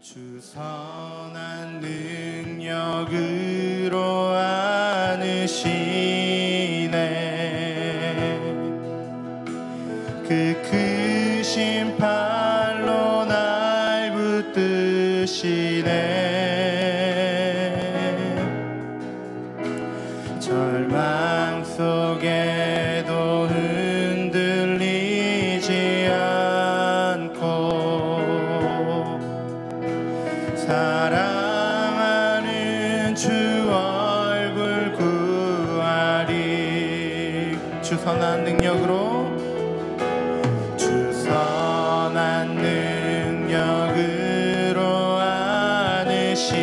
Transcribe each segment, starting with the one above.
주 선한 능력으로 안으시네. 그 크신 팔로 날 붙드시네. 절망 속에도 흔들리지 않고 사랑하는 주 얼굴 구하리. 주 선한 능력으로, 주 선한 능력으로 안으시네.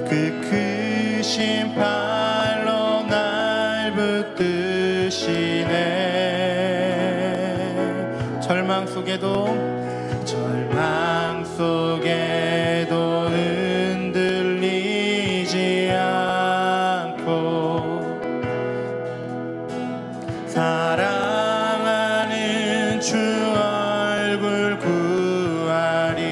그 크신 팔로 날 붙드시네. 절망 속에도 흔들리지 않고 사랑하는 주 얼굴 구하리.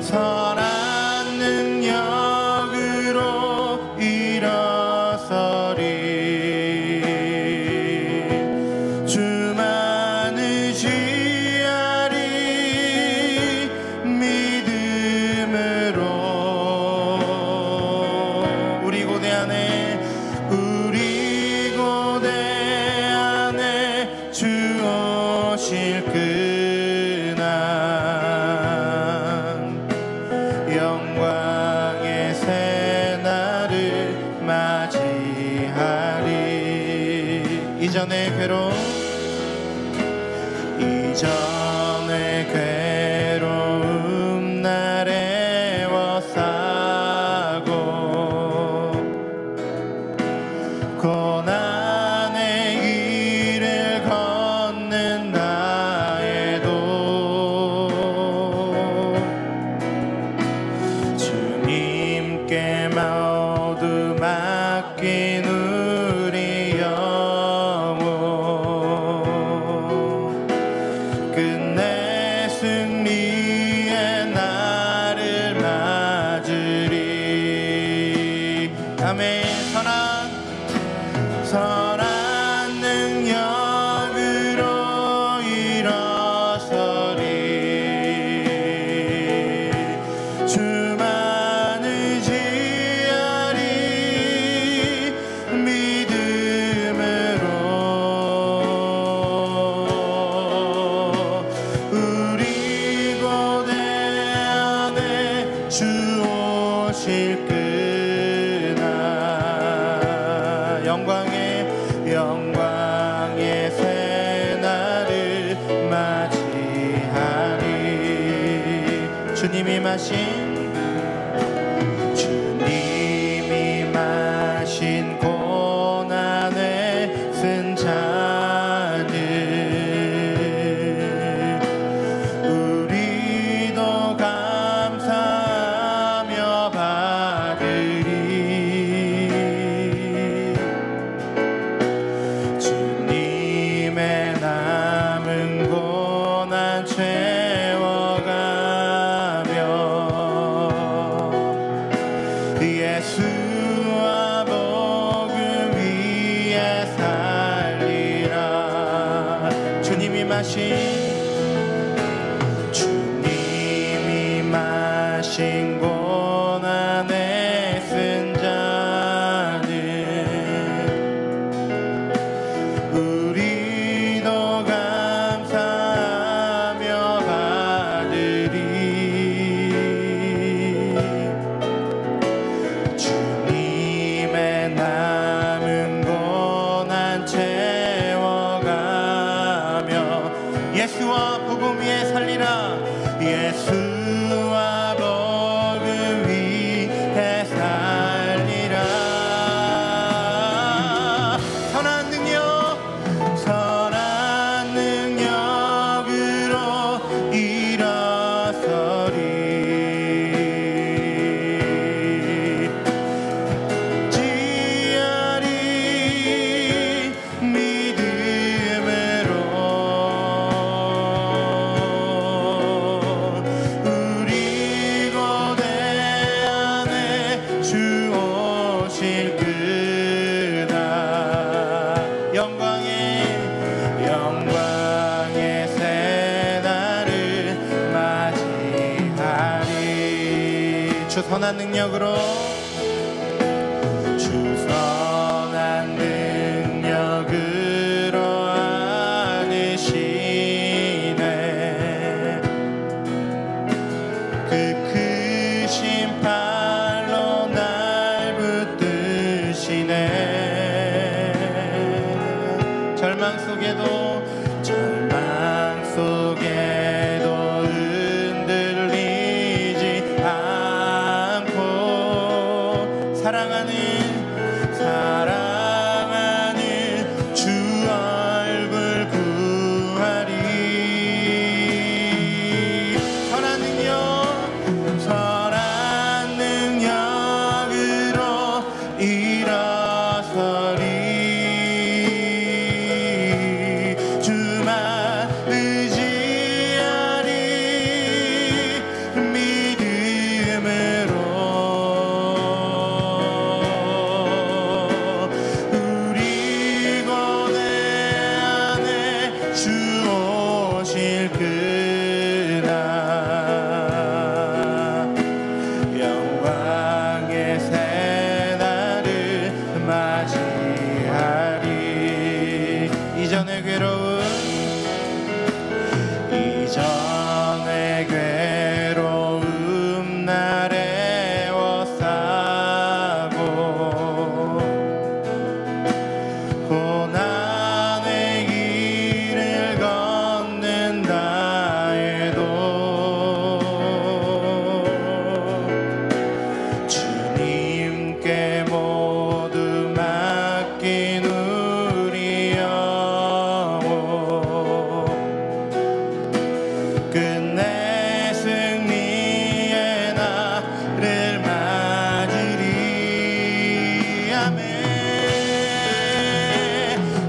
선한 능력으로 일어서리. 영광의 새날을 맞이하리. 이전의 괴로움 날 애워싸고 고난의 길을 걷는 나에도 주님께 모두 맡긴 우리 영혼 끝내 승리의 날을 맞으리. 아멘. 선한 능력으로 일어서리. 주만 의지하리. 믿음으로 우리 고대 안에 주 오실 그날 영광의 새날을 맞이하리. 주님이 마신 고난의 쓴 잔을 우리도 감사하며 받으리. 주님의 남은 고난 채워가며 예수와 복음 위에 살리라. 주님이 마신 고난의 쓴 잔을 우리도 감사하며 받으리. 주님의 남은 고난 채워가며 예수와 복음 위에 살리라. 예수와 복음 위에 살리라. 선한 능력으로 일어서리. 지하리. 믿음 선한 능력으로 주 선한 능력으로 안으시네 그 크신 팔로 날 붙드시네 절망 속에도 흔들리지 않고 사랑하는 주 얼굴 구하리 선한 능력으로 일어서리 주만 의지하리 믿음으로 우리 고뇌 안에 주 오실 그날 영광의 새날을 맞이하리 이전의 괴로움 날 애워싸고 고난의 길을 걷는다 해도 주님께 모두 맡긴 우리 영혼 끝내 승리의 날을 맞으리 아멘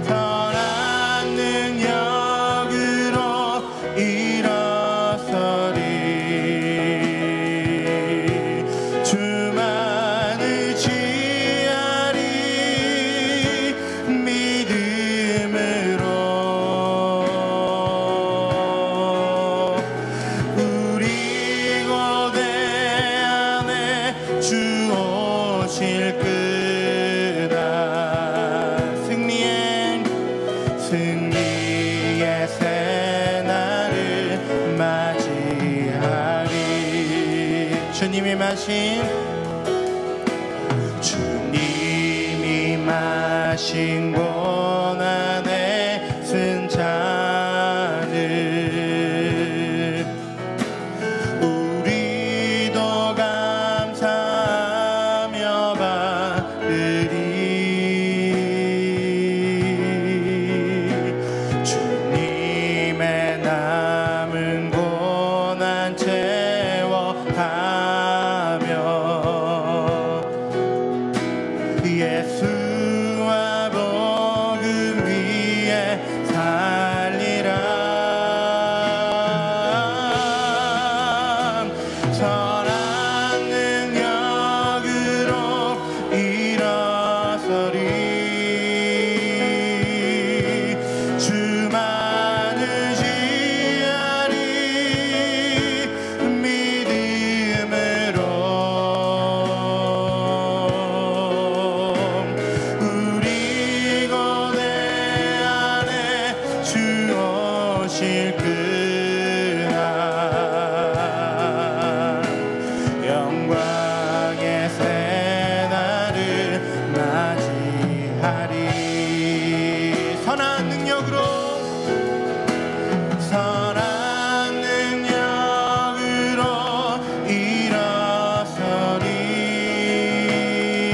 선한 능력으로 일어서리 주만 의지하리 믿음으로 우리 고대 안에 주 오실 그날 승리의 새날을 맞이하리 주님이 마신 고난의 쓴 잔을 우리도 감사하며 받으리 주님의 남은 고난 채워가며 예수와 복음 위에 살리라 선한 능력으로 일어서리 주만 의지하리 믿음으로 우리 고뇌 안에 주 오실 그날 영광의 새날을 맞이하리 선한 능력으로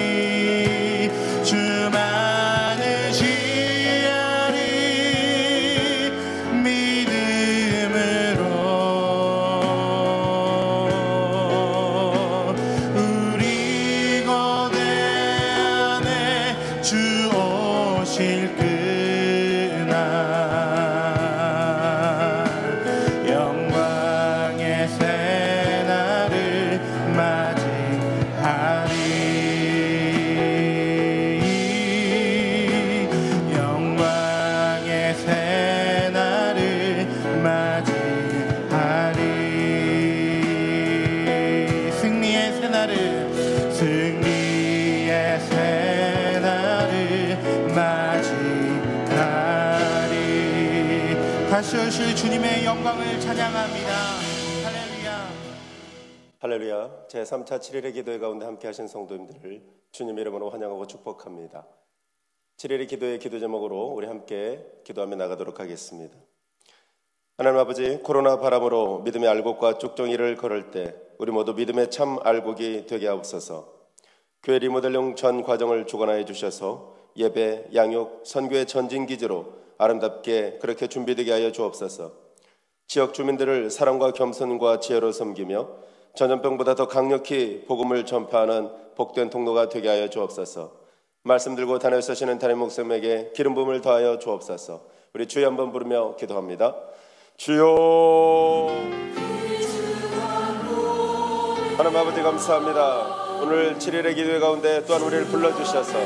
일어서리 주만 의지하리 믿음으로 우리 고대 안에 주 오실 그날 말씀하실 주님의 영광을 찬양합니다. 할렐루야. 할렐루야. 제3차 7일의 기도회 가운데 함께 하신 성도님들을 주님의 이름으로 환영하고 축복합니다. 7일의 기도의 기도 제목으로 우리 함께 기도하며 나가도록 하겠습니다. 하나님 아버지, 코로나 바람으로 믿음의 알곡과 쭉정이를 걸을 때 우리 모두 믿음의 참 알곡이 되게 하옵소서. 교회 리모델링 전 과정을 주관하여 주셔서 예배, 양육, 선교의 전진기지로 아름답게 그렇게 준비되게 하여 주옵소서. 지역 주민들을 사랑과 겸손과 지혜로 섬기며 전염병보다 더 강력히 복음을 전파하는 복된 통로가 되게 하여 주옵소서. 말씀 들고 다녀서시는 담임 목사님에게 기름 부음을 더하여 주옵소서. 우리 주여 한번 부르며 기도합니다. 주여. 하나님 아버지 감사합니다. 오늘 7일의 기도회 가운데 또한 우리를 불러주셔서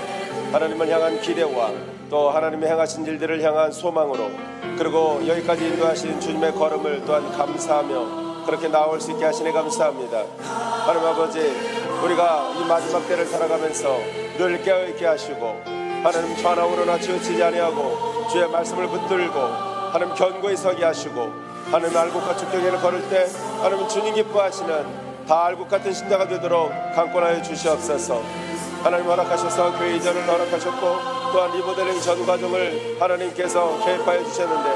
하나님을 향한 기대와 또 하나님의 행하신 일들을 향한 소망으로, 그리고 여기까지 인도하신 주님의 걸음을 또한 감사하며 그렇게 나올 수 있게 하시니 감사합니다. 하나님 아버지, 우리가 이 마지막 때를 살아가면서 늘 깨어있게 하시고 하나님 좌나 우로나 치우치지 아니하고 주의 말씀을 붙들고 하나님 견고히 서게 하시고 하나님 알곡과 축경회를 걸을 때 하나님 주님 기뻐하시는 다 알곡 같은 신자가 되도록 강권하여 주시옵소서. 하나님 허락하셔서 교회 이전을 허락하셨고 또한 리모델링 전 과정을 하나님께서 개입하여 주셨는데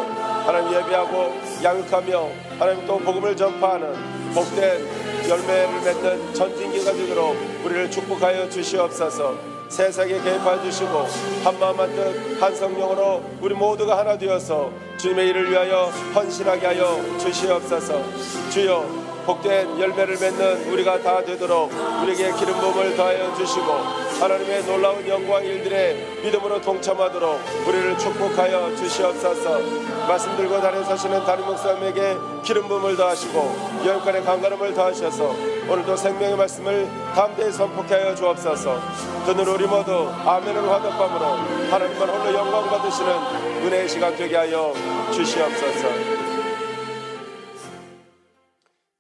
하나님 예배하고 양육하며 하나님 또 복음을 전파하는 복된 열매를 맺는 전진기가 되도록 우리를 축복하여 주시옵소서. 세상에 개입하여 주시고 한마음 한뜻 한 성령으로 우리 모두가 하나 되어서 주님의 일을 위하여 헌신하게 하여 주시옵소서. 주여, 복된 열매를 맺는 우리가 다 되도록 우리에게 기름 부음을 더하여 주시고 하나님의 놀라운 영광 일들에 믿음으로 동참하도록 우리를 축복하여 주시옵소서. 말씀 들고 다니서시는 담임 목사님에게 기름 부음을 더하시고 영육간의 강건함을 더하셔서 오늘도 생명의 말씀을 담대히 선포케 하여 주옵소서. 듣는 우리 모두 아멘으로 화답함으로 하나님만 홀로 영광 받으시는 은혜의 시간 되게 하여 주시옵소서.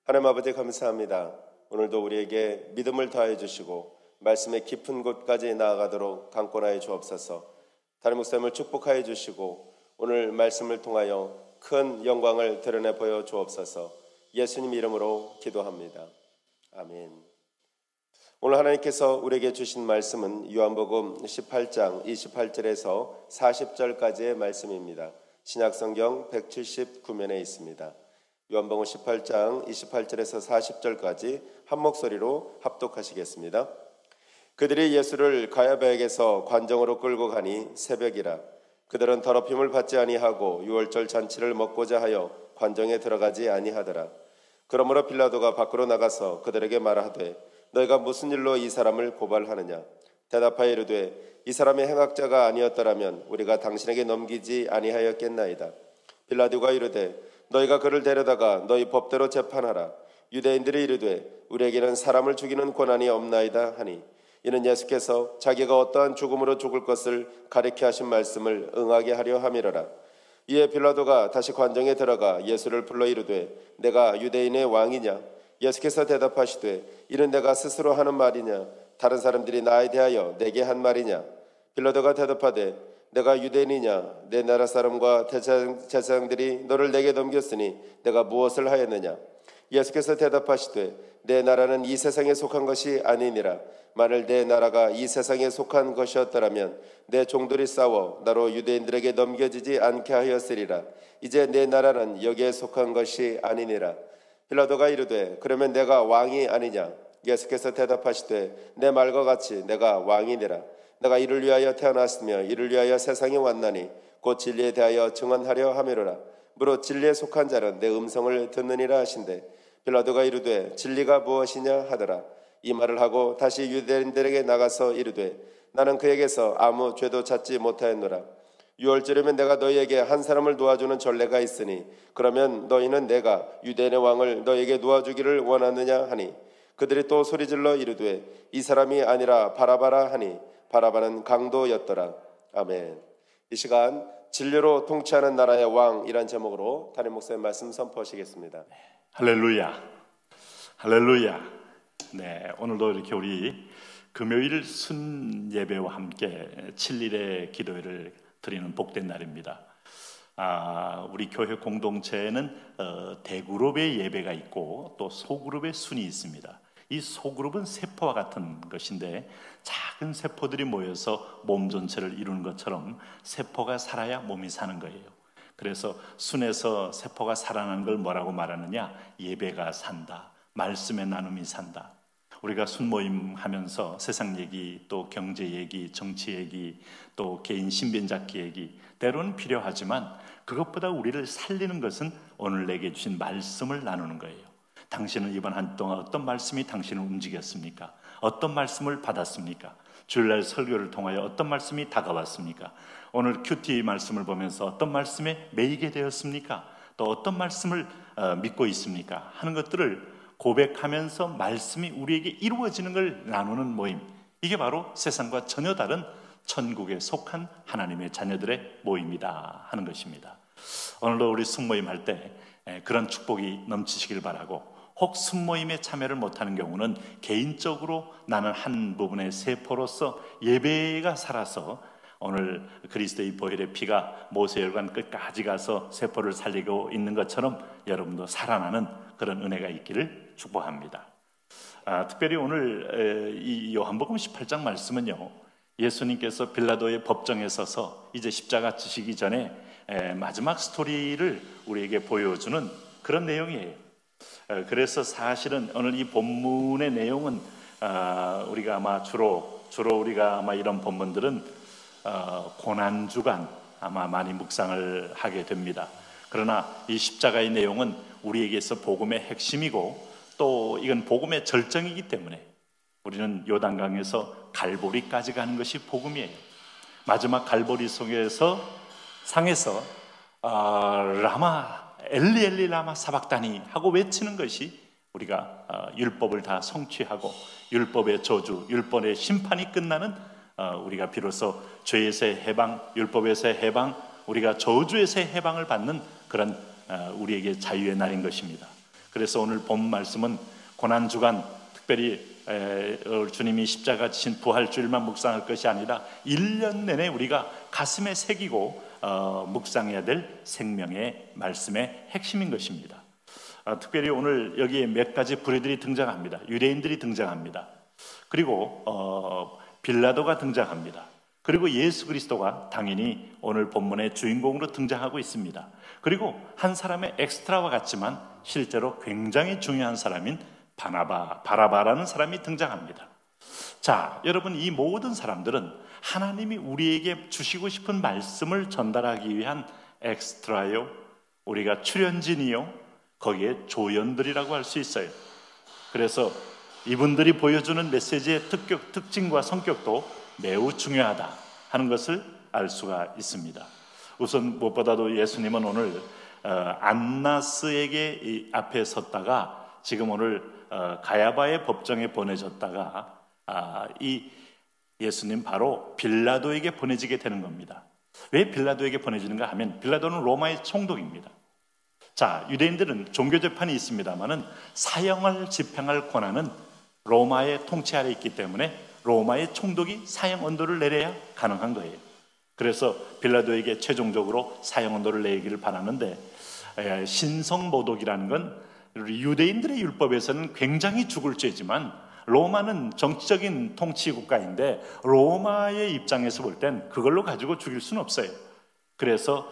하나님 아버지 감사합니다. 오늘도 우리에게 믿음을 더하여 주시고 말씀의 깊은 곳까지 나아가도록 강권하여 주옵소서. 담임 목사님을 축복하여 주시고 오늘 말씀을 통하여 큰 영광을 드러내 보여 주옵소서. 예수님 이름으로 기도합니다. 아멘. 오늘 하나님께서 우리에게 주신 말씀은 요한복음 18장 28절에서 40절까지의 말씀입니다. 신약성경 179면에 있습니다. 요한복음 18장 28절에서 40절까지 한 목소리로 합독하시겠습니다. 그들이 예수를 가야바에게서 관정으로 끌고 가니 새벽이라. 그들은 더럽힘을 받지 아니하고 유월절 잔치를 먹고자 하여 관정에 들어가지 아니하더라. 그러므로 빌라도가 밖으로 나가서 그들에게 말하되 너희가 무슨 일로 이 사람을 고발하느냐. 대답하여 이르되 이 사람의 행악자가 아니었더라면 우리가 당신에게 넘기지 아니하였겠나이다. 빌라도가 이르되 너희가 그를 데려다가 너희 법대로 재판하라. 유대인들이 이르되 우리에게는 사람을 죽이는 권한이 없나이다 하니 이는 예수께서 자기가 어떠한 죽음으로 죽을 것을 가리켜 하신 말씀을 응하게 하려 함이로라. 이에 빌라도가 다시 관정에 들어가 예수를 불러 이르되 내가 유대인의 왕이냐. 예수께서 대답하시되 이는 내가 스스로 하는 말이냐 다른 사람들이 나에 대하여 내게 한 말이냐. 빌라도가 대답하되 내가 유대인이냐. 내 나라 사람과 제사장들이 너를 내게 넘겼으니 내가 무엇을 하였느냐. 예수께서 대답하시되 내 나라는 이 세상에 속한 것이 아니니라. 만일 내 나라가 이 세상에 속한 것이었더라면 내 종들이 싸워 나로 유대인들에게 넘겨지지 않게 하였으리라. 이제 내 나라는 여기에 속한 것이 아니니라. 빌라도가 이르되 그러면 내가 왕이 아니냐. 예수께서 대답하시되 내 말과 같이 내가 왕이니라. 내가 이를 위하여 태어났으며 이를 위하여 세상에 왔나니 곧 진리에 대하여 증언하려 함이로라. 무릇 진리에 속한 자는 내 음성을 듣느니라 하신대 빌라도가 이르되 진리가 무엇이냐 하더라. 이 말을 하고 다시 유대인들에게 나가서 이르되 나는 그에게서 아무 죄도 찾지 못하였노라. 유월절이면 내가 너희에게 한 사람을 놓아주는 전례가 있으니 그러면 너희는 내가 유대인의 왕을 너희에게 놓아주기를 원하느냐 하니 그들이 또 소리질러 이르되 이 사람이 아니라 바라바라 하니 바라바는 강도였더라. 아멘. 이 시간 진리로 통치하는 나라의 왕이란 제목으로 담임 목사님 말씀 선포하시겠습니다. 할렐루야. 할렐루야. 네, 오늘도 이렇게 우리 금요일 순 예배와 함께 7일의 기도회를 드리는 복된 날입니다. 우리 교회 공동체에는 대그룹의 예배가 있고 또 소그룹의 순이 있습니다. 이 소그룹은 세포와 같은 것인데 작은 세포들이 모여서 몸 전체를 이루는 것처럼 세포가 살아야 몸이 사는 거예요. 그래서 순에서 세포가 살아나는 걸 뭐라고 말하느냐? 예배가 산다, 말씀의 나눔이 산다. 우리가 순모임 하면서 세상 얘기, 또 경제 얘기, 정치 얘기, 또 개인 신변잡기 얘기 때로는 필요하지만 그것보다 우리를 살리는 것은 오늘 내게 주신 말씀을 나누는 거예요. 당신은 이번 한 동안 어떤 말씀이 당신을 움직였습니까? 어떤 말씀을 받았습니까? 주일날 설교를 통하여 어떤 말씀이 다가왔습니까? 오늘 큐티 말씀을 보면서 어떤 말씀에 매이게 되었습니까? 또 어떤 말씀을 믿고 있습니까? 하는 것들을 고백하면서 말씀이 우리에게 이루어지는 걸 나누는 모임, 이게 바로 세상과 전혀 다른 천국에 속한 하나님의 자녀들의 모임이다 하는 것입니다. 오늘도 우리 순모임 할 때 그런 축복이 넘치시길 바라고, 혹 순모임에 참여를 못하는 경우는 개인적으로 나는 한 부분의 세포로서 예배가 살아서 오늘 그리스도의 보혈의 피가 모세혈관 끝까지 가서 세포를 살리고 있는 것처럼 여러분도 살아나는 그런 은혜가 있기를 축복합니다. 특별히 오늘 이 요한복음 18장 말씀은요, 예수님께서 빌라도의 법정에 서서 이제 십자가 지시기 전에 마지막 스토리를 우리에게 보여주는 그런 내용이에요. 그래서 사실은 오늘 이 본문의 내용은 우리가 아마 주로 우리가 아마 이런 본문들은 고난주간 아마 많이 묵상을 하게 됩니다. 그러나 이 십자가의 내용은 우리에게서 복음의 핵심이고 또 이건 복음의 절정이기 때문에 우리는 요단강에서 갈보리까지 가는 것이 복음이에요. 마지막 갈보리 상에서 라마 엘리 엘리 라마 사박다니 하고 외치는 것이 우리가 율법을 다 성취하고 율법의 저주, 율법의 심판이 끝나는 우리가 비로소 죄에서의 해방, 율법에서의 해방, 우리가 저주에서의 해방을 받는 그런 우리에게 자유의 날인 것입니다. 그래서 오늘 본 말씀은 고난주간, 특별히 주님이 십자가 지신 부활주일만 묵상할 것이 아니라 1년 내내 우리가 가슴에 새기고 묵상해야 될 생명의 말씀의 핵심인 것입니다. 특별히 오늘 여기에 몇 가지 부류들이 등장합니다. 유대인들이 등장합니다. 그리고 빌라도가 등장합니다. 그리고 예수 그리스도가 당연히 오늘 본문의 주인공으로 등장하고 있습니다. 그리고 한 사람의 엑스트라와 같지만 실제로 굉장히 중요한 사람인 바라바라는 사람이 등장합니다. 자, 여러분, 이 모든 사람들은 하나님이 우리에게 주시고 싶은 말씀을 전달하기 위한 엑스트라요, 우리가 출연진이요, 거기에 조연들이라고 할 수 있어요. 그래서 이분들이 보여주는 메시지의 특징과 성격도 매우 중요하다 하는 것을 알 수가 있습니다. 우선 무엇보다도 예수님은 오늘 안나스에게 앞에 섰다가 지금 오늘 가야바의 법정에 보내졌다가 이 예수님 바로 빌라도에게 보내지게 되는 겁니다. 왜 빌라도에게 보내지는가 하면 빌라도는 로마의 총독입니다. 자, 유대인들은 종교재판이 있습니다마는 사형을 집행할 권한은 로마의 통치 아래 있기 때문에 로마의 총독이 사형 언도를 내려야 가능한 거예요. 그래서 빌라도에게 최종적으로 사형 언도를 내기를 바라는데 신성모독이라는 건 유대인들의 율법에서는 굉장히 죽을 죄지만 로마는 정치적인 통치 국가인데 로마의 입장에서 볼 땐 그걸로 가지고 죽일 수는 없어요. 그래서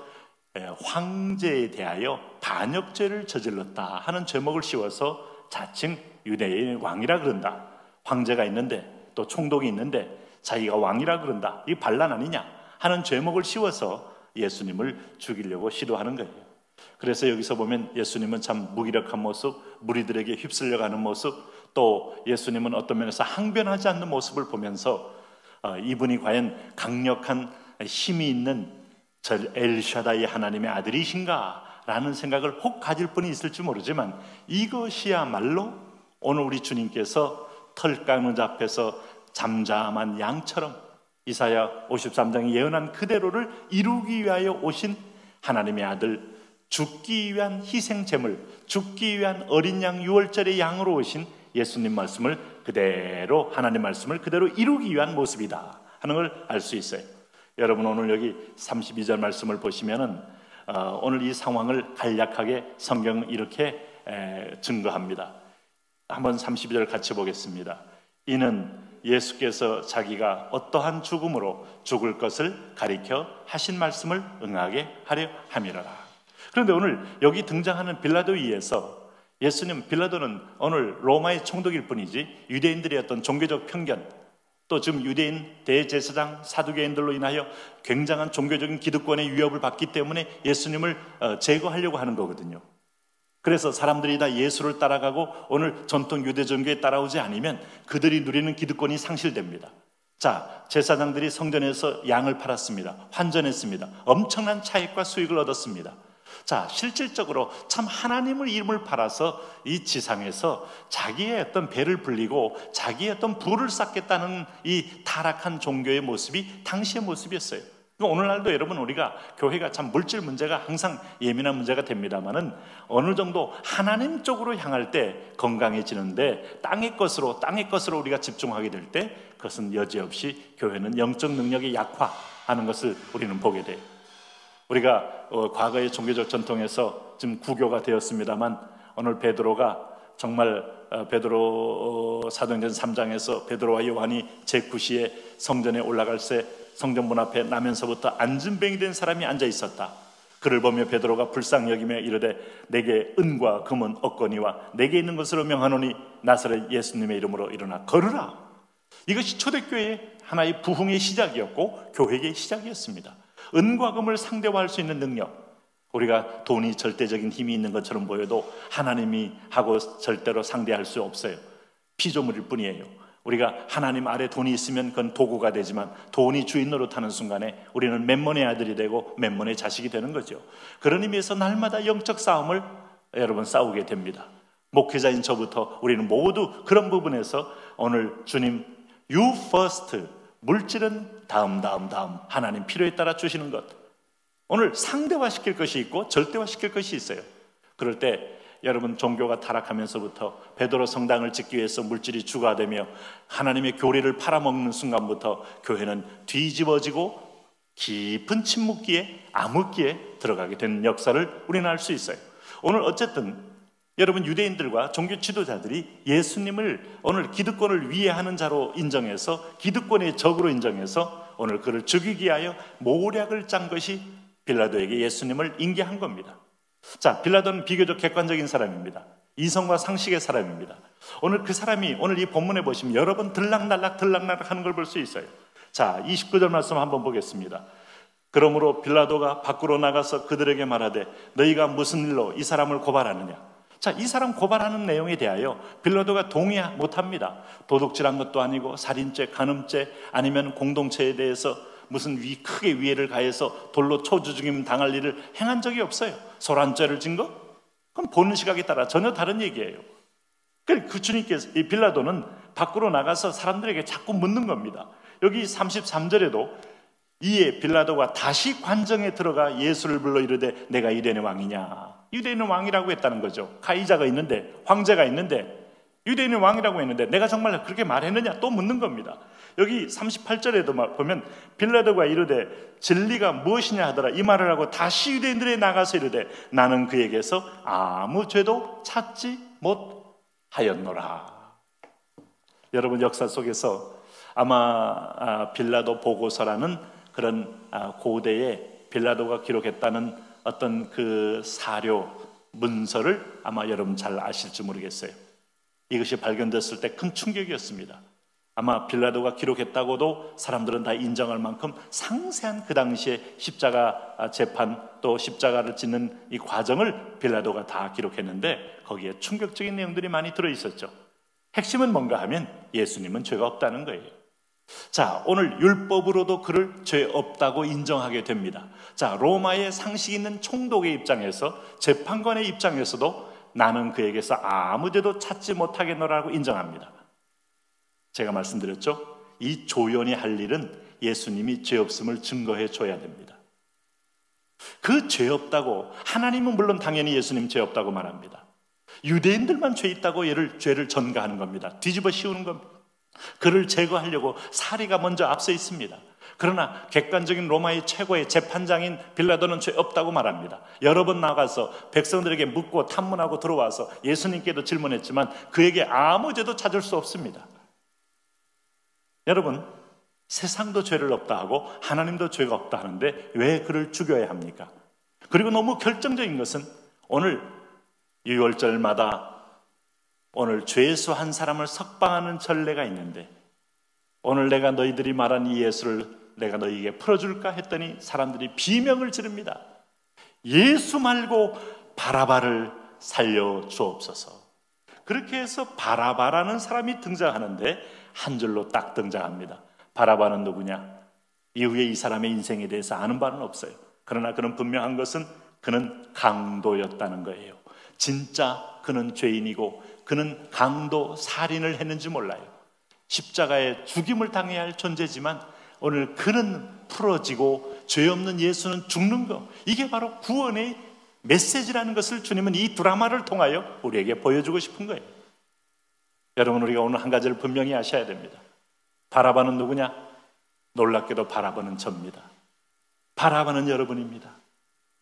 황제에 대하여 반역죄를 저질렀다 하는 죄목을 씌워서 자칭 유대인의 왕이라 그런다. 황제가 있는데 또 총독이 있는데 자기가 왕이라 그런다. 이게 반란 아니냐 하는 죄목을 씌워서 예수님을 죽이려고 시도하는 거예요. 그래서 여기서 보면 예수님은 참 무기력한 모습, 무리들에게 휩쓸려가는 모습, 또 예수님은 어떤 면에서 항변하지 않는 모습을 보면서 이분이 과연 강력한 힘이 있는 저 엘샤다이 하나님의 아들이신가 라는 생각을 혹 가질 분이 있을지 모르지만 이것이야말로 오늘 우리 주님께서 털 깎는 자 앞에서 잠잠한 양처럼 이사야 53장이 예언한 그대로를 이루기 위하여 오신 하나님의 아들, 죽기 위한 희생제물, 죽기 위한 어린 양 유월절의 양으로 오신 예수님 말씀을 그대로, 하나님 말씀을 그대로 이루기 위한 모습이다 하는 걸 알 수 있어요. 여러분, 오늘 여기 32절 말씀을 보시면은 오늘 이 상황을 간략하게 성경은 이렇게 증거합니다. 한번 32절 같이 보겠습니다. 이는 예수께서 자기가 어떠한 죽음으로 죽을 것을 가리켜 하신 말씀을 응하게 하려 함이로라. 그런데 오늘 여기 등장하는 빌라도에 의해서 예수님, 빌라도는 오늘 로마의 총독일 뿐이지 유대인들의 어떤 종교적 편견, 또 지금 유대인 대제사장 사두개인들로 인하여 굉장한 종교적인 기득권의 위협을 받기 때문에 예수님을 제거하려고 하는 거거든요. 그래서 사람들이 다 예수를 따라가고 오늘 전통 유대 종교에 따라오지 않으면 그들이 누리는 기득권이 상실됩니다. 자, 제사장들이 성전에서 양을 팔았습니다. 환전했습니다. 엄청난 차익과 수익을 얻었습니다. 자, 실질적으로 참 하나님을 이름을 팔아서 이 지상에서 자기의 어떤 배를 불리고 자기의 어떤 부를 쌓겠다는 이 타락한 종교의 모습이 당시의 모습이었어요. 오늘날도 여러분, 우리가 교회가 참 물질 문제가 항상 예민한 문제가 됩니다만은 어느 정도 하나님 쪽으로 향할 때 건강해지는데 땅의 것으로 우리가 집중하게 될 때 그것은 여지없이 교회는 영적 능력이 약화하는 것을 우리는 보게 돼요. 우리가 과거의 종교적 전통에서 지금 구교가 되었습니다만 오늘 베드로가 정말 베드로 사도행전 3장에서 베드로와 요한이 제9시에 성전에 올라갈 때 성전 문 앞에 나면서부터 안진뱅이 된 사람이 앉아 있었다. 그를 보며 베드로가 불쌍히 여기며 이르되 내게 은과 금은 없거니와 내게 있는 것으로 명하노니 나사렛 예수님의 이름으로 일어나 걸으라. 이것이 초대교회의 하나의 부흥의 시작이었고 교회의 시작이었습니다. 은과 금을 상대화할 수 있는 능력, 우리가 돈이 절대적인 힘이 있는 것처럼 보여도 하나님이 하고 절대로 상대할 수 없어요. 피조물일 뿐이에요. 우리가 하나님 아래 돈이 있으면 그건 도구가 되지만 돈이 주인 노릇하는 순간에 우리는 맨몬의 아들이 되고 맨몬의 자식이 되는 거죠. 그런 의미에서 날마다 영적 싸움을 여러분 싸우게 됩니다. 목회자인 저부터 우리는 모두 그런 부분에서 오늘 주님 You first, 물질은 다음 하나님 필요에 따라 주시는 것, 오늘 상대화시킬 것이 있고 절대화시킬 것이 있어요. 그럴 때 여러분, 종교가 타락하면서부터 베드로 성당을 짓기 위해서 물질이 주가 되며 하나님의 교리를 팔아먹는 순간부터 교회는 뒤집어지고 깊은 침묵기에 암흑기에 들어가게 되는 역사를 우리는 알 수 있어요. 오늘 어쨌든 여러분, 유대인들과 종교 지도자들이 예수님을 오늘 기득권을 위해하는 자로 인정해서 기득권의 적으로 인정해서 오늘 그를 죽이기 위하여 모략을 짠 것이 빌라도에게 예수님을 인계한 겁니다. 자, 빌라도는 비교적 객관적인 사람입니다. 이성과 상식의 사람입니다. 오늘 그 사람이 오늘 이 본문에 보시면 여러 번 들락날락 하는 걸 볼 수 있어요. 자, 29절 말씀 한번 보겠습니다. 그러므로 빌라도가 밖으로 나가서 그들에게 말하되 너희가 무슨 일로 이 사람을 고발하느냐. 자, 이 사람 고발하는 내용에 대하여 빌라도가 동의 못합니다. 도둑질한 것도 아니고 살인죄, 간음죄, 아니면 공동체에 대해서 무슨 크게 위해를 가해서 돌로 초주죽임 당할 일을 행한 적이 없어요. 소란죄를 진 거? 그럼 보는 시각에 따라 전혀 다른 얘기예요. 그 주님께서, 이 빌라도는 밖으로 나가서 사람들에게 자꾸 묻는 겁니다. 여기 33절에도 이에 빌라도가 다시 관정에 들어가 예수를 불러 이르되 내가 유대인의 왕이냐. 유대인의 왕이라고 했다는 거죠. 가이자가 있는데, 황제가 있는데 유대인의 왕이라고 했는데 내가 정말 그렇게 말했느냐 또 묻는 겁니다. 여기 38절에도 보면 빌라도가 이르되 진리가 무엇이냐 하더라. 이 말을 하고 다시 유대인들에 나가서 이르되 나는 그에게서 아무 죄도 찾지 못하였노라. 여러분, 역사 속에서 아마 빌라도 보고서라는 그런 고대에 빌라도가 기록했다는 어떤 그 사료 문서를 아마 여러분 잘 아실지 모르겠어요. 이것이 발견됐을 때 큰 충격이었습니다. 아마 빌라도가 기록했다고도 사람들은 다 인정할 만큼 상세한 그 당시에 십자가 재판 또 십자가를 짓는 이 과정을 빌라도가 다 기록했는데 거기에 충격적인 내용들이 많이 들어있었죠. 핵심은 뭔가 하면 예수님은 죄가 없다는 거예요. 자, 오늘 율법으로도 그를 죄 없다고 인정하게 됩니다. 자, 로마의 상식 있는 총독의 입장에서, 재판관의 입장에서도 나는 그에게서 아무 죄도 찾지 못하겠노라고 인정합니다. 제가 말씀드렸죠? 이 조연이 할 일은 예수님이 죄 없음을 증거해 줘야 됩니다. 그 죄 없다고, 하나님은 물론 당연히 예수님 죄 없다고 말합니다. 유대인들만 죄 있다고 죄를 전가하는 겁니다. 뒤집어 씌우는 겁니다. 그를 제거하려고 사리가 먼저 앞서 있습니다. 그러나 객관적인 로마의 최고의 재판장인 빌라도는 죄 없다고 말합니다. 여러 번 나가서 백성들에게 묻고 탐문하고 들어와서 예수님께도 질문했지만 그에게 아무 죄도 찾을 수 없습니다. 여러분, 세상도 죄를 없다 하고 하나님도 죄가 없다 하는데 왜 그를 죽여야 합니까? 그리고 너무 결정적인 것은 오늘 유월절마다 오늘 죄수 한 사람을 석방하는 전례가 있는데 오늘 내가 너희들이 말한 이 예수를 내가 너희에게 풀어줄까 했더니 사람들이 비명을 지릅니다. 예수 말고 바라바를 살려주옵소서. 그렇게 해서 바라바라는 사람이 등장하는데 한 줄로 딱 등장합니다. 바라바는 누구냐? 이후에 이 사람의 인생에 대해서 아는 바는 없어요. 그러나 그는 분명한 것은 그는 강도였다는 거예요. 진짜 그는 죄인이고 그는 강도 살인을 했는지 몰라요. 십자가에 죽임을 당해야 할 존재지만 오늘 그는 풀어지고 죄 없는 예수는 죽는 것, 이게 바로 구원의 메시지라는 것을 주님은 이 드라마를 통하여 우리에게 보여주고 싶은 거예요. 여러분, 우리가 오늘 한 가지를 분명히 아셔야 됩니다. 바라바는 누구냐? 놀랍게도 바라바는 접니다. 바라바는 여러분입니다.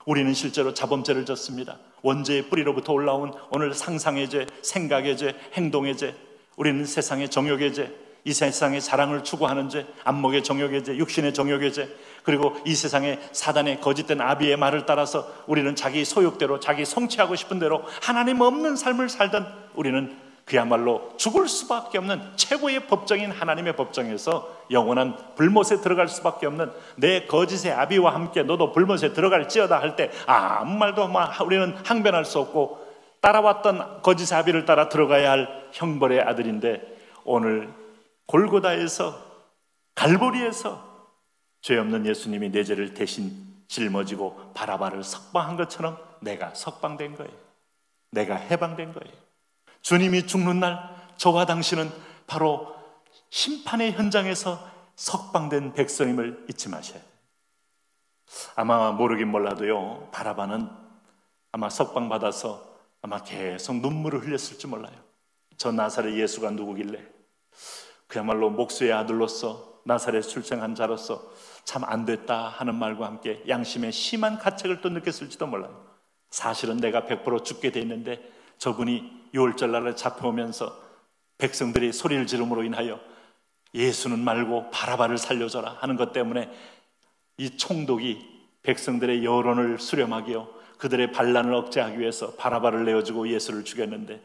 우리는 실제로 자범죄를 졌습니다. 원죄의 뿌리로부터 올라온 오늘 상상의 죄, 생각의 죄, 행동의 죄, 우리는 세상의 정욕의 죄, 이 세상의 사랑을 추구하는 죄, 안목의 정욕의 죄, 육신의 정욕의 죄, 그리고 이 세상의 사단의 거짓된 아비의 말을 따라서 우리는 자기 소욕대로 자기 성취하고 싶은 대로 하나님 없는 삶을 살던 우리는 그야말로 죽을 수밖에 없는 최고의 법정인 하나님의 법정에서 영원한 불못에 들어갈 수밖에 없는 내 거짓의 아비와 함께 너도 불못에 들어갈지어다 할 때 아무 말도 우리는 항변할 수 없고 따라왔던 거짓의 아비를 따라 들어가야 할 형벌의 아들인데 오늘 골고다에서 갈보리에서 죄 없는 예수님이 내 죄를 대신 짊어지고 바라바를 석방한 것처럼 내가 석방된 거예요. 내가 해방된 거예요. 주님이 죽는 날 저와 당신은 바로 심판의 현장에서 석방된 백성임을 잊지 마셔야 돼요. 아마 모르긴 몰라도요, 바라바는 아마 석방받아서 아마 계속 눈물을 흘렸을지 몰라요. 저 나사렛 예수가 누구길래 그야말로 목수의 아들로서 나사렛 출생한 자로서 참 안 됐다 하는 말과 함께 양심의 심한 가책을 또 느꼈을지도 몰라요. 사실은 내가 100% 죽게 돼 있는데 저분이 유월절날에 잡혀오면서 백성들이 소리를 지름으로 인하여 예수는 말고 바라바를 살려줘라 하는 것 때문에 이 총독이 백성들의 여론을 수렴하기요, 그들의 반란을 억제하기 위해서 바라바를 내어주고 예수를 죽였는데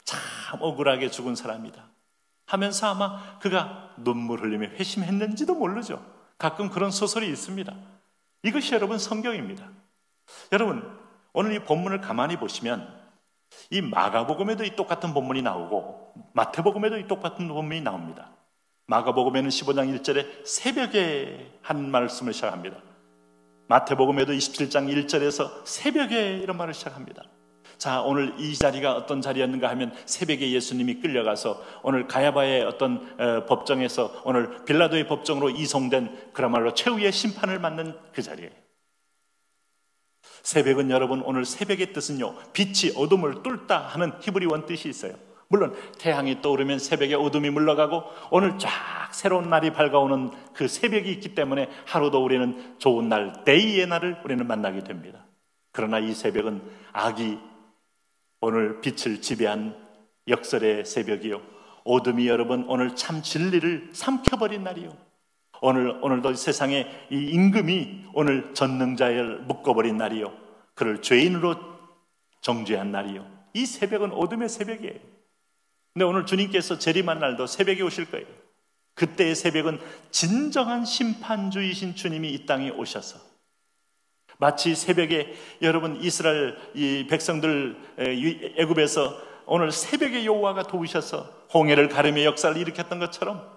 참 억울하게 죽은 사람이다 하면서 아마 그가 눈물 흘리며 회심했는지도 모르죠. 가끔 그런 소설이 있습니다. 이것이 여러분 성경입니다. 여러분, 오늘 이 본문을 가만히 보시면 이 마가복음에도 이 똑같은 본문이 나오고 마태복음에도 이 똑같은 본문이 나옵니다. 마가복음에는 15장 1절에 새벽에 한 말씀을 시작합니다. 마태복음에도 27장 1절에서 새벽에 이런 말을 시작합니다. 자, 오늘 이 자리가 어떤 자리였는가 하면 새벽에 예수님이 끌려가서 오늘 가야바의 어떤 법정에서 오늘 빌라도의 법정으로 이송된 그야말로 최후의 심판을 받는 그 자리에, 새벽은 여러분 오늘 새벽의 뜻은요, 빛이 어둠을 뚫다 하는 히브리원 뜻이 있어요. 물론 태양이 떠오르면 새벽에 어둠이 물러가고 오늘 쫙 새로운 날이 밝아오는 그 새벽이 있기 때문에 하루도 우리는 좋은 날, 데이의 날을 우리는 만나게 됩니다. 그러나 이 새벽은 악이 오늘 빛을 지배한 역설의 새벽이요, 어둠이 여러분 오늘 참 진리를 삼켜버린 날이요, 오늘도 세상에 이 임금이 오늘 전능자를 묶어버린 날이요, 그를 죄인으로 정죄한 날이요, 이 새벽은 어둠의 새벽이에요. 근데 오늘 주님께서 재림한 날도 새벽에 오실 거예요. 그때의 새벽은 진정한 심판주이신 주님이 이 땅에 오셔서 마치 새벽에 여러분 이스라엘 이 백성들 애굽에서 오늘 새벽에 여호와가 도우셔서 홍해를 가르며 역사를 일으켰던 것처럼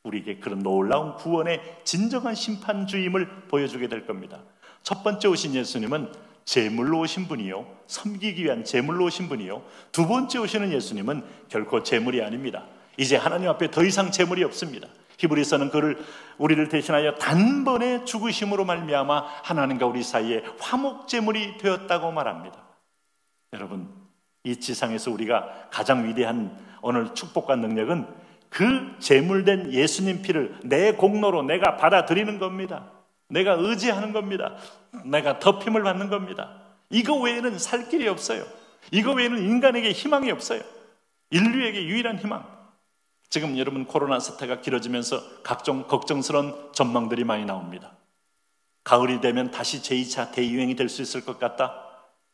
우리에게 그런 놀라운 구원의 진정한 심판주임을 보여주게 될 겁니다. 첫 번째 오신 예수님은 제물로 오신 분이요, 섬기기 위한 제물로 오신 분이요, 두 번째 오시는 예수님은 결코 제물이 아닙니다. 이제 하나님 앞에 더 이상 제물이 없습니다. 히브리서는 그를 우리를 대신하여 단번에 죽으심으로 말미암아 하나님과 우리 사이에 화목 제물이 되었다고 말합니다. 여러분, 이 지상에서 우리가 가장 위대한 오늘 축복과 능력은 그 제물된 예수님 피를 내 공로로 내가 받아들이는 겁니다. 내가 의지하는 겁니다. 내가 덮임을 받는 겁니다. 이거 외에는 살 길이 없어요. 이거 외에는 인간에게 희망이 없어요. 인류에게 유일한 희망. 지금 여러분 코로나 사태가 길어지면서 각종 걱정스러운 전망들이 많이 나옵니다. 가을이 되면 다시 제2차 대유행이 될 수 있을 것 같다.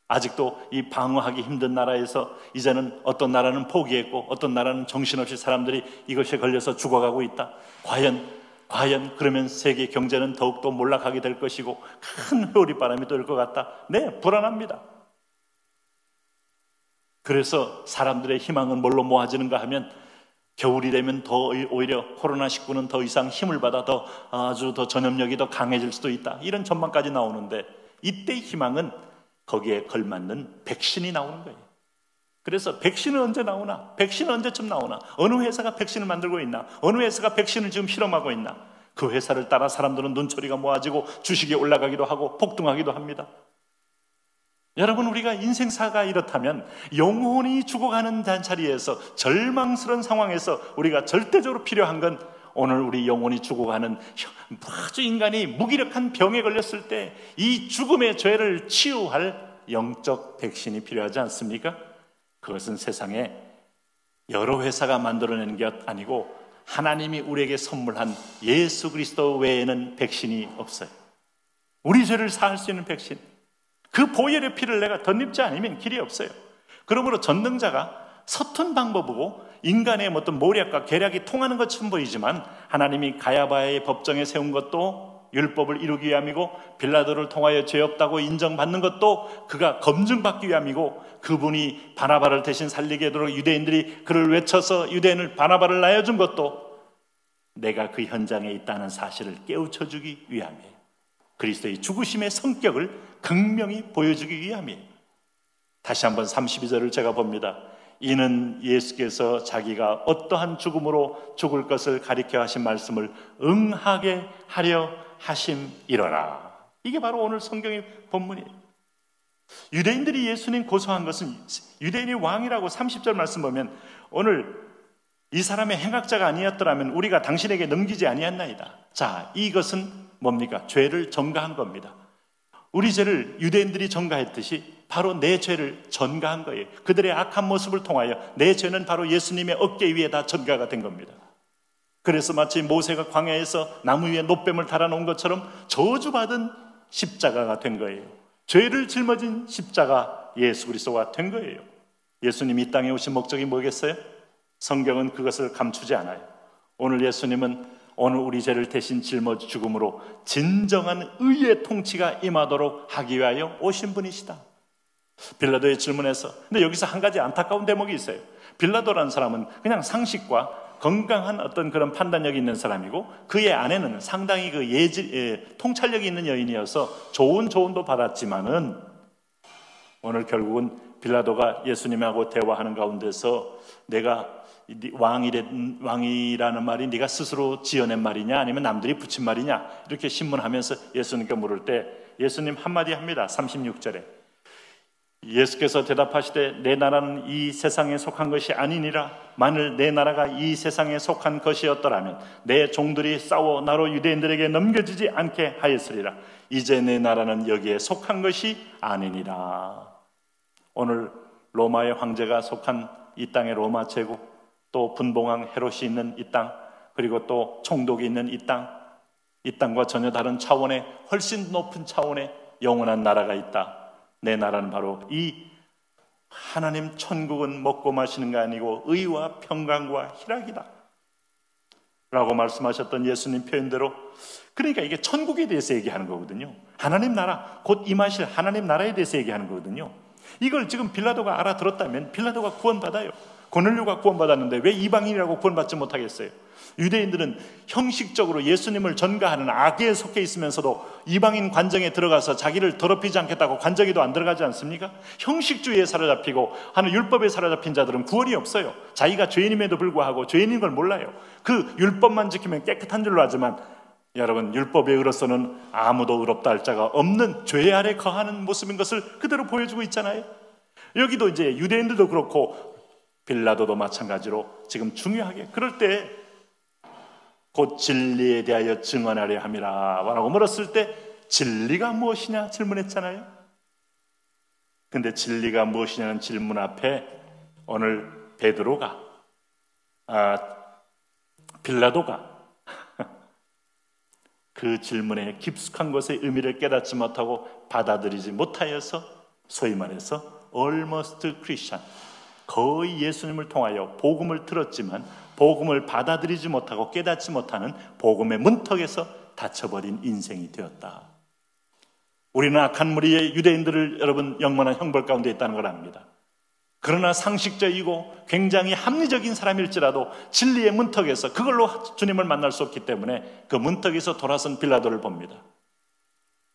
아직도 이 방어하기 힘든 나라에서 이제는 어떤 나라는 포기했고 어떤 나라는 정신없이 사람들이 이것에 걸려서 죽어가고 있다. 과연 그러면 세계 경제는 더욱더 몰락하게 될 것이고 큰 회오리바람이 돌 것 같다. 네, 불안합니다. 그래서 사람들의 희망은 뭘로 모아지는가 하면 겨울이 되면 더 오히려 코로나19는 더 이상 힘을 받아 아주 더 전염력이 더 강해질 수도 있다. 이런 전망까지 나오는데 이때 희망은 거기에 걸맞는 백신이 나오는 거예요. 그래서 백신은 언제 나오나? 백신은 언제쯤 나오나? 어느 회사가 백신을 만들고 있나? 어느 회사가 백신을 지금 실험하고 있나? 그 회사를 따라 사람들은 눈초리가 모아지고 주식이 올라가기도 하고 폭등하기도 합니다. 여러분, 우리가 인생사가 이렇다면 영혼이 죽어가는 자리에서 절망스러운 상황에서 우리가 절대적으로 필요한 건 오늘 우리 영혼이 죽어가는 아주 인간이 무기력한 병에 걸렸을 때 이 죽음의 죄를 치유할 영적 백신이 필요하지 않습니까? 그것은 세상에 여러 회사가 만들어낸 게 아니고 하나님이 우리에게 선물한 예수 그리스도 외에는 백신이 없어요. 우리 죄를 사할 수 있는 백신, 그 보혈의 피를 내가 덧입지 않으면 길이 없어요. 그러므로 전능자가 서툰 방법이고 인간의 어떤 모략과 계략이 통하는 것처럼 보이지만 하나님이 가야바의 법정에 세운 것도 율법을 이루기 위함이고 빌라도를 통하여 죄 없다고 인정받는 것도 그가 검증받기 위함이고 그분이 바나바를 대신 살리게 하도록 유대인들이 그를 외쳐서 유대인을 바나바를 낳아준 것도 내가 그 현장에 있다는 사실을 깨우쳐주기 위함이에요. 그리스도의 죽으심의 성격을 극명히 보여주기 위함이에요. 다시 한번 32절을 제가 봅니다. 이는 예수께서 자기가 어떠한 죽음으로 죽을 것을 가리켜 하신 말씀을 응하게 하려 하심이로라. 이게 바로 오늘 성경의 본문이에요. 유대인들이 예수님 고소한 것은 유대인이 왕이라고 30절 말씀 보면 오늘 이 사람의 행악자가 아니었더라면 우리가 당신에게 넘기지 아니했나이다. 자, 이것은 뭡니까? 죄를 전가한 겁니다. 우리 죄를 유대인들이 전가했듯이 바로 내 죄를 전가한 거예요. 그들의 악한 모습을 통하여 내 죄는 바로 예수님의 어깨 위에 다 전가가 된 겁니다. 그래서 마치 모세가 광야에서 나무 위에 놋뱀을 달아놓은 것처럼 저주받은 십자가가 된 거예요. 죄를 짊어진 십자가 예수 그리스도가 된 거예요. 예수님이 이 땅에 오신 목적이 뭐겠어요? 성경은 그것을 감추지 않아요. 오늘 예수님은 오늘 우리 죄를 대신 짊어져 죽음으로 진정한 의의 통치가 임하도록 하기 위하여 오신 분이시다. 빌라도의 질문에서, 근데 여기서 한 가지 안타까운 대목이 있어요. 빌라도라는 사람은 그냥 상식과 건강한 어떤 그런 판단력이 있는 사람이고 그의 아내는 상당히 그 통찰력이 있는 여인이어서 좋은 조언도 받았지만은 오늘 결국은 빌라도가 예수님하고 대화하는 가운데서 내가 왕이라는 말이 네가 스스로 지어낸 말이냐 아니면 남들이 붙인 말이냐 이렇게 신문하면서 예수님께 물을 때 예수님 한마디 합니다. 36절에 예수께서 대답하시되 내 나라는 이 세상에 속한 것이 아니니라. 만일 내 나라가 이 세상에 속한 것이었더라면 내 종들이 싸워 나로 유대인들에게 넘겨지지 않게 하였으리라. 이제 내 나라는 여기에 속한 것이 아니니라. 오늘 로마의 황제가 속한 이 땅의 로마 제국, 또 분봉왕 헤롯이 있는 이 땅, 그리고 또 총독이 있는 이 땅, 이 땅과 전혀 다른 차원의 훨씬 높은 차원의 영원한 나라가 있다. 내 나라는 바로 이 하나님 천국은 먹고 마시는 게 아니고 의와 평강과 희락이다 라고 말씀하셨던 예수님 표현대로, 그러니까 이게 천국에 대해서 얘기하는 거거든요. 하나님 나라, 곧 임하실 하나님 나라에 대해서 얘기하는 거거든요. 이걸 지금 빌라도가 알아들었다면 빌라도가 구원받아요. 고넬료가 구원받았는데 왜 이방인이라고 구원받지 못하겠어요? 유대인들은 형식적으로 예수님을 전가하는 악에 속해 있으면서도 이방인 관정에 들어가서 자기를 더럽히지 않겠다고 관정에도 안 들어가지 않습니까? 형식주의에 사로잡히고 하는 율법에 사로잡힌 자들은 구원이 없어요. 자기가 죄인임에도 불구하고 죄인인 걸 몰라요. 그 율법만 지키면 깨끗한 줄로 하지만 여러분, 율법에 의로서는 아무도 의롭다 할 자가 없는 죄 아래 거하는 모습인 것을 그대로 보여주고 있잖아요. 여기도 이제 유대인들도 그렇고 빌라도도 마찬가지로 지금 중요하게 그럴 때 곧 진리에 대하여 증언하려 함이라 라고 물었을 때 진리가 무엇이냐 질문했잖아요. 근데 진리가 무엇이냐는 질문 앞에 오늘 빌라도가 그 질문에 깊숙한 것의 의미를 깨닫지 못하고 받아들이지 못하여서 소위 말해서 almost Christian, 거의 예수님을 통하여 복음을 들었지만 복음을 받아들이지 못하고 깨닫지 못하는 복음의 문턱에서 닫혀버린 인생이 되었다. 우리는 악한 무리의 유대인들을 여러분 영원한 형벌 가운데 있다는 걸 압니다. 그러나 상식적이고 굉장히 합리적인 사람일지라도 진리의 문턱에서 그걸로 주님을 만날 수 없기 때문에 그 문턱에서 돌아선 빌라도를 봅니다.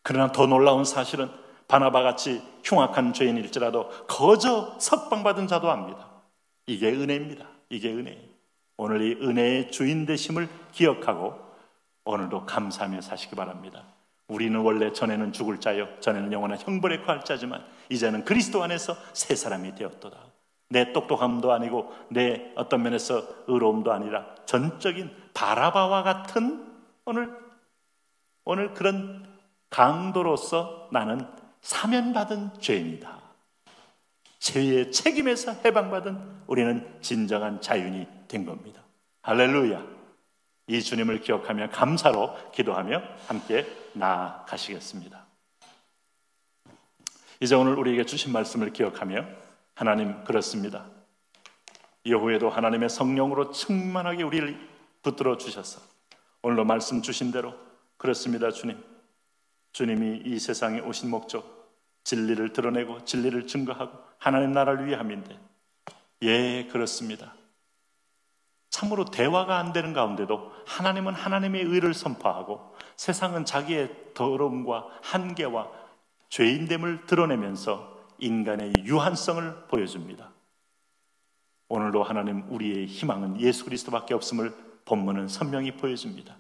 그러나 더 놀라운 사실은 바나바같이 흉악한 죄인일지라도 거저 석방받은 자도 압니다. 이게 은혜입니다. 이게 은혜예요. 오늘 이 은혜의 주인 되심을 기억하고 오늘도 감사하며 사시기 바랍니다. 우리는 원래 전에는 죽을 자요 전에는 영원한 형벌에 구할 자지만 이제는 그리스도 안에서 새 사람이 되었도다. 내 똑똑함도 아니고 내 어떤 면에서 의로움도 아니라 전적인 바라바와 같은 오늘 그런 강도로서 나는 사면받은 죄인이다. 죄의 책임에서 해방받은 우리는 진정한 자유인이 된 겁니다. 할렐루야. 이 주님을 기억하며 감사로 기도하며 함께 나아가시겠습니다. 이제 오늘 우리에게 주신 말씀을 기억하며 하나님 그렇습니다. 이후에도 하나님의 성령으로 충만하게 우리를 붙들어 주셔서 오늘도 말씀 주신 대로 그렇습니다. 주님이 이 세상에 오신 목적 진리를 드러내고 진리를 증거하고 하나님 나라를 위함인데 예 그렇습니다. 참으로 대화가 안 되는 가운데도 하나님은 하나님의 의를 선포하고 세상은 자기의 더러움과 한계와 죄인됨을 드러내면서 인간의 유한성을 보여줍니다. 오늘도 하나님 우리의 희망은 예수 그리스도밖에 없음을 본문은 선명히 보여줍니다.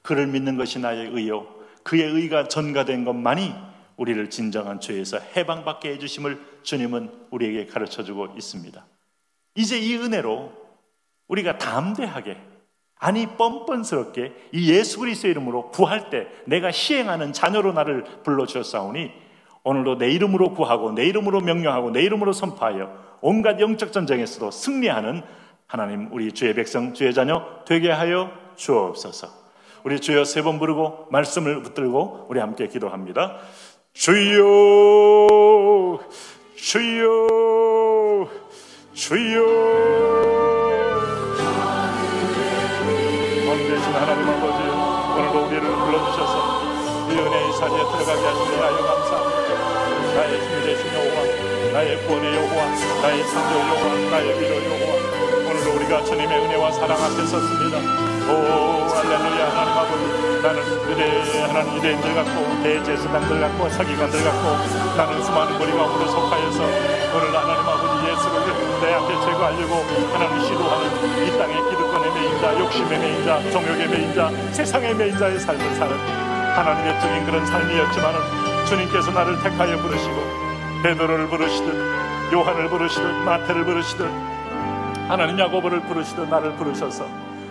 그를 믿는 것이 나의 의요 그의 의가 전가된 것만이 우리를 진정한 죄에서 해방받게 해주심을 주님은 우리에게 가르쳐주고 있습니다. 이제 이 은혜로 우리가 담대하게 아니 뻔뻔스럽게 이 예수 그리스도의 이름으로 구할 때 내가 시행하는 자녀로 나를 불러주셨사오니 오늘도 내 이름으로 구하고 내 이름으로 명령하고 내 이름으로 선포하여 온갖 영적 전쟁에서도 승리하는 하나님 우리 주의 백성 주의 자녀 되게 하여 주옵소서. 우리 주여 3번 부르고 말씀을 붙들고 우리 함께 기도합니다. 주여 주여 주여 왕되신 하나님 아버지 오늘도 우리를 불러주셔서 이 은혜의 자리에 들어가게 하시니 하여 감사합니다. 나의 힘이 되신 여호와 나의 구원의 여호와 나의 창조 여호와 나의 위로 여호와 오늘도 우리가 주님의 은혜와 사랑 앞에 섰습니다. 오 할렐루야. 하나님 아버지 나는 하나님 유대인들 같고 대제사장들 같고 서기관들 같고 나는 수많은 무리 가운데 속하여서 오늘 하나님 아버지 예수를 내 앞에 제거하려고 하나님 시도하는 이 땅의 기득권의 매인자 욕심의 매인자 정욕의 매인자 세상의 매인자의 삶을 사는 하나님의 적인 그런 삶이었지만 주님께서 나를 택하여 부르시고 베드로를 부르시듯 요한을 부르시듯 마태를 부르시듯 하나님 야고보를 부르시듯 나를 부르셔서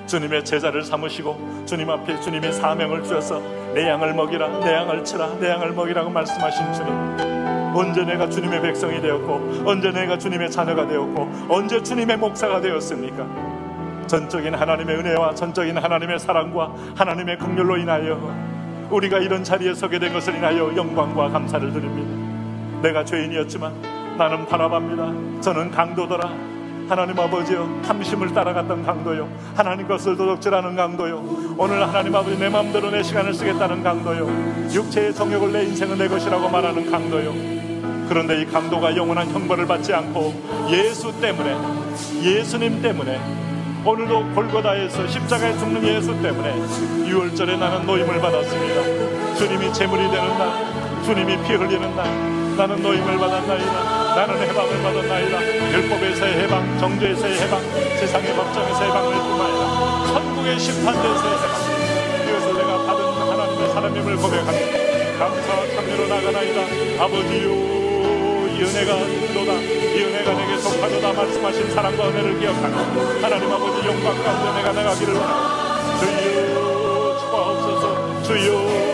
주님의 제자를 삼으시고 주님 앞에 주님의 사명을 주셔서 내 양을 먹이라 내 양을 치라 내 양을 먹이라고 말씀하신 주님 언제 내가 주님의 백성이 되었고 언제 내가 주님의 자녀가 되었고 언제 주님의 목사가 되었습니까? 전적인 하나님의 은혜와 전적인 하나님의 사랑과 하나님의 긍휼로 인하여 우리가 이런 자리에 서게 된 것을 인하여 영광과 감사를 드립니다. 내가 죄인이었지만 나는 바라봅니다. 저는 강도더라. 하나님 아버지여 탐심을 따라갔던 강도요 하나님 것을 도둑질하는 강도요 오늘 하나님 아버지 내 마음대로 내 시간을 쓰겠다는 강도요 육체의 정욕을 내 인생은 내 것이라고 말하는 강도요 그런데 이 강도가 영원한 형벌을 받지 않고 예수 때문에 예수님 때문에 오늘도 골고다에서 십자가에 죽는 예수 때문에 6월절에 나는 노임을 받았습니다. 주님이 제물이 되는 날 주님이 피 흘리는 날 나는 노임을 받았나이다. 나는 해방을 받았나이다. 율법에서의 해방 정죄에서의 해방 세상의 법정에서의 해방을 통하여 천국의 심판대에서의 해방 이것을 내가 받은 하나님의 사람임을 고백하며 감사와 참여로 나가나이다. 아버지요 이 은혜가 있도다, 이 은혜가 내게 속하도다 말씀하신 사랑과 은혜를 기억하며 하나님 아버지 영광 가운데 내가 나가기를 원합니다. 주여 축복하옵소서, 주여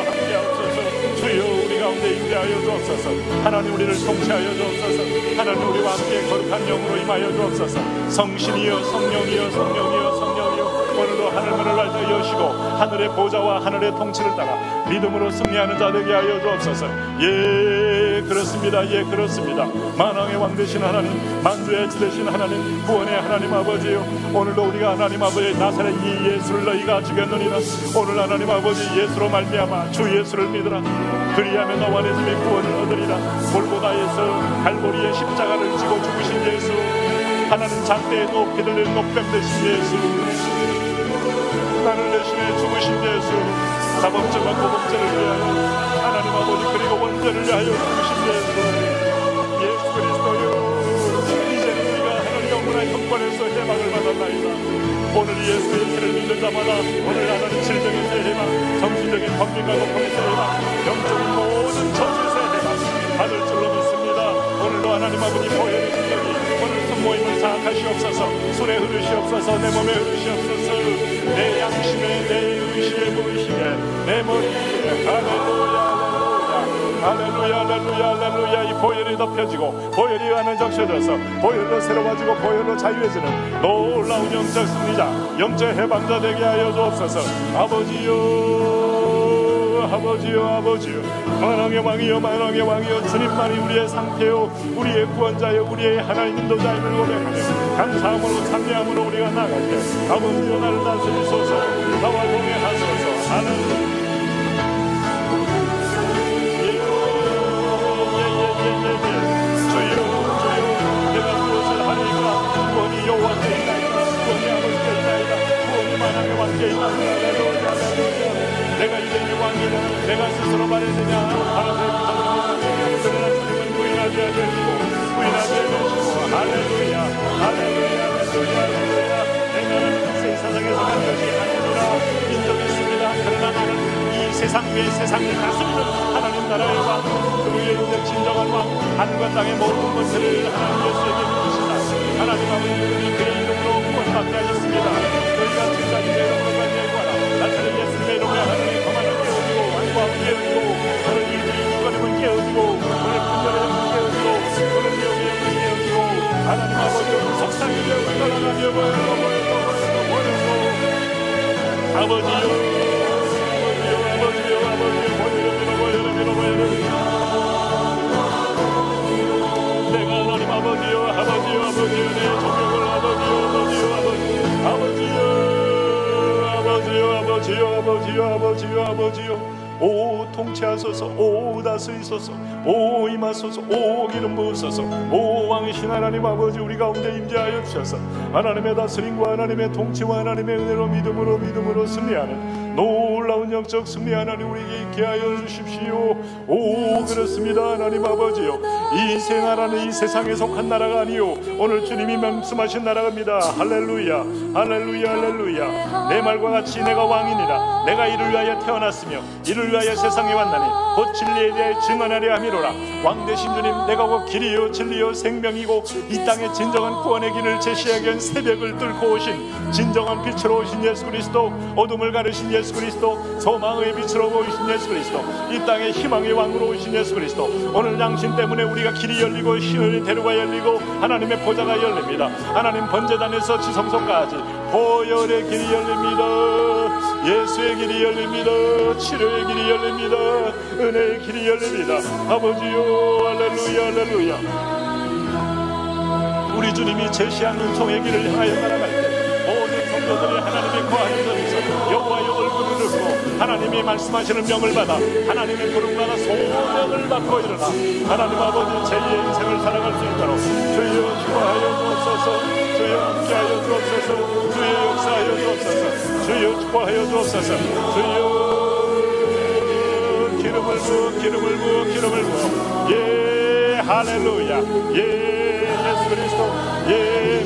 함께하옵소서, 주여 우리 가운데 임재하여 주옵소서. 하나님 우리를 통치하여 주옵소서. 하나님 우리와 함께 거룩한 영으로 임하여 주옵소서. 성신이여 성령이여 성령이여 성령이여 오늘도 하늘문을 날려 여시고 하늘의 보좌와 하늘의 통치를 따라 믿음으로 승리하는 자 되게 하여 주옵소서. 예 그렇습니다. 예 그렇습니다. 만왕의 왕 되신 하나님, 만주의 주 되신 하나님, 구원의 하나님 아버지요, 오늘도 우리가 하나님 아버지 나사렛 이 예수를 너희가 죽였느니라. 오늘 하나님 아버지 예수로 말미암아 주 예수를 믿으라. 그리하면 너와 내 집이 구원을 얻으리라. 골고다에서 갈보리의 십자가를 지고 죽으신 예수, 하나님 장대에 높이 들린 높뱀 되신 예수, 나를 대신에 죽으신 예수, 자범죄와 고범죄를 위하여 하나님 아버지 그리고 원죄를 위하여 죽으신 예수, 예수 그리스도요, 이제는 우리가 하나님 영원한 형벌에서 해방을 받았나이다. 오늘 예수의 피를 믿는 자마다 오늘 하나님 질병에서 해방, 정신적인 범민과 고통에서 해방, 영적인 모든 저주에서 해방 받을 줄로 믿습니다. 오늘도 하나님 아버지 보혈의 능력이 오늘 순모임을 장악하시옵소서. 술에 흐르시옵소서. 내 몸에 흐르시옵소서. 내 양심에, 내 의식에, 무의식에, 내 머리에. 할렐루야, 할렐루야, 할렐루야, 할렐루야. 이 보혈이 덮여지고 보혈이 안에 적셔져서 보혈로 새로워지고 보혈로 자유해지는 놀라운 영적 승리자, 영적 해방자 되게 하여 주옵소서. 아버지요, 아버지요, 아버지요, 만왕의 왕이요, 만왕의 왕이요, 주님만이 우리의 상태요, 우리의 구원자요, 우리의 하나님 인도자임을 고백하며 감사함으로 찬미함으로 우리가 나가게 아버지요, 나를 다스리소서. 나와 동행하소서. 하나님 여호와께 있나이다. 구원이 아버지께 있나이다. 구원이 만왕의 왕께 있나이다. 내가 이제 왕이냐, 내가 스스로 말했느냐, 하나님의 부탁을 그러나 주님은 부인하지 않으시고 부인하지 않으시고 할렐루야, 할렐루야, 할렐루야, 할렐루야. 내가 세상에서 한 것이 아니라 인정했습니다. 그러나 너는 이 세상 위에 세상을 다스리는 하나님 나라의 왕, 그의 인적 진정한 왕, 하늘과 땅의 모든 것들을 하나님 예수에게 믿으시다. 하나님 아버지 그의 이름으로 구원받게 하셨습니다. 너희가 지금까지 내 이름으로 관여해봐라. 나사렛 예수님의 이름으로 하나님의 거만을 깨어지고 완고함을 깨어지고 오늘 이들이 죽어림을 깨어지고 오늘 분별의 영을 깨어지고 오늘 미혹의 영을 깨어지고 하나님 아버지 속상의 영을 떠나가며 아버지요, 아버지요, 아버지요, 아버지요, 내가 하나님 아버지요, 아버지요, 아버지요, 내 종족을 아버지요, 아버지요, 아버지요, 아버지요, 아버지요, 아버지요. 오 통치하소서. 오 다스리소서. 오 임하소서. 오 기름 부으소서. 오 왕이신 하나님 아버지 우리 가운데 임재하여 주셔서 하나님의 다스림과 하나님의 통치와 하나님의 은혜로 믿음으로 승리하는 놀라운 영적 승리 하나님 우리에게 있게 하여 주십시오. 오 그렇습니다. 하나님 아버지요, 이 나라는 이 세상에 속한 나라가 아니요 오늘 주님이 말씀하신 나라입니다. 할렐루야, 할렐루야, 할렐루야. 내 말과 같이 내가 왕이니라. 내가 이를 위하여 태어났으며 이를 위하여 세상에 왔나니 곧 진리에 대해 증언하려 함이로라. 왕 되신 주님, 내가 곧 길이요 진리요 생명이고 이 땅에 진정한 구원의 길을 제시하기 위한 새벽을 뚫고 오신 진정한 빛으로 오신 예수 그리스도, 어둠을 가르신 예수 그리스도, 소망의 빛으로 오신 예수 그리스도, 이 땅의 희망의 왕으로 오신 예수 그리스도. 오늘 양심 때문에 우리가 길이 열리고 시온의 대로가 열리고 하나님의 보좌가 열립니다. 하나님 번제단에서 지성소까지 보혈의 길이 열립니다. 예수의 길이 열립니다. 치료의 길이 열립니다. 은혜의 길이 열립니다. 아버지요, 할렐루야, 할렐루야. 우리 주님이 제시하는 종의 길을 향하여 날아갈 때 모든 성도들이 하나님의 거하는 자리에서 여호와의 얼굴을 듣고 하나님이 말씀하시는 명을 받아 하나님의 부름 받아 소명을 받고 일어나 하나님 아버지 제2의 인생을 살아갈 수 있도록 주여 축복하여 주옵소서. 주여 함께하여 주옵소서. 주여 역사하여 주옵소서. 주여 축복하여 주옵소서. 주여 기름을 부어 예 할렐루야, 예 예수 그리스도, 예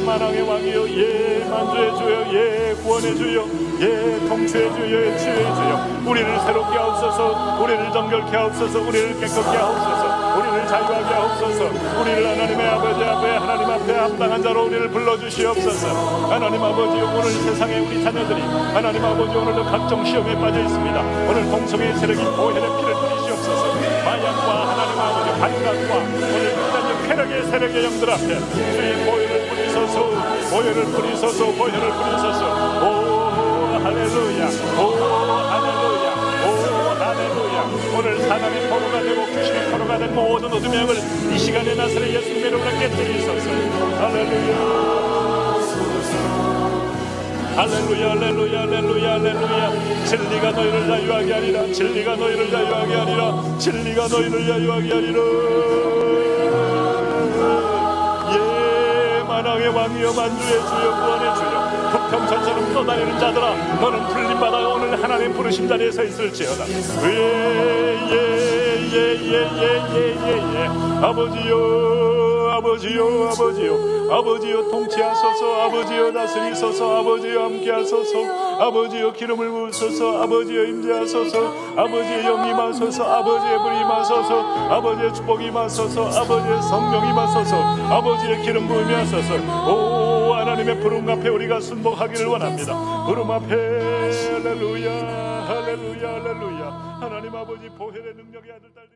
만왕의 왕이요, 예 만주의 주여, 예 구원의 주여, 예 통치의 주여, 예 치유의 주여. 우리를 새롭게 하옵소서. 우리를 정결케 하옵소서. 우리를 깨끗게 하옵소서. 우리를 자유하게 하옵소서. 우리를 하나님의 아버지 앞에 하나님 앞에 합당한 자로 우리를 불러주시옵소서. 하나님 아버지 오늘 세상에 우리 자녀들이 하나님 아버지 오늘도 각종 시험에 빠져 있습니다. 오늘 동성애의 세력이 보혈의 피를 뿌리시옵소서. 마약과 하나님 아버지 발각과 오늘 극단적 쾌락의 세력의 영들 앞에 주의 보혈을 뿌리소서. 보혈을 뿌리소서. 보혈을 뿌리소서. 오 할렐루야. 오 할렐루야. 오 할렐루야. 오늘 사단이 포로가 되고 귀신의 포로가 된 모든 어둠의 영을 이 시간에 나서는 예수님의 이름으로 깨뜨리소서. 할렐루야. 할렐루야 할렐루야 할렐루야 할렐루야. 진리가 너희를 자유하게 하리라. 진리가 너희를 자유하게 하리라. 진리가 너희를 자유하게 하리라. 예 만왕의 왕이여 만주의 주여 구원의 주여 북평천처럼 떠다니는 자들아 너는 풀림받아 오늘 하나님 부르심 자리에 서 있을지어다. 예 아버지여 아버지여 아버지여 아버지여 통치하소서. 아버지여 다스리소서. 아버지여 함께하소서. 아버지여 기름을 부으소서. 아버지여 임재하소서. 아버지의 영이 임하소서. 아버지의 불이 임하소서. 아버지의 축복이 임하소서. 아버지의 성령이 임하소서. 아버지의 기름 부음이 하소서. 오 하나님의 부름 앞에 우리가 순복하기를 원합니다. 부름 앞에 할렐루야 할렐루야 할렐루야. 하나님 아버지 보혈의 능력의 아들 딸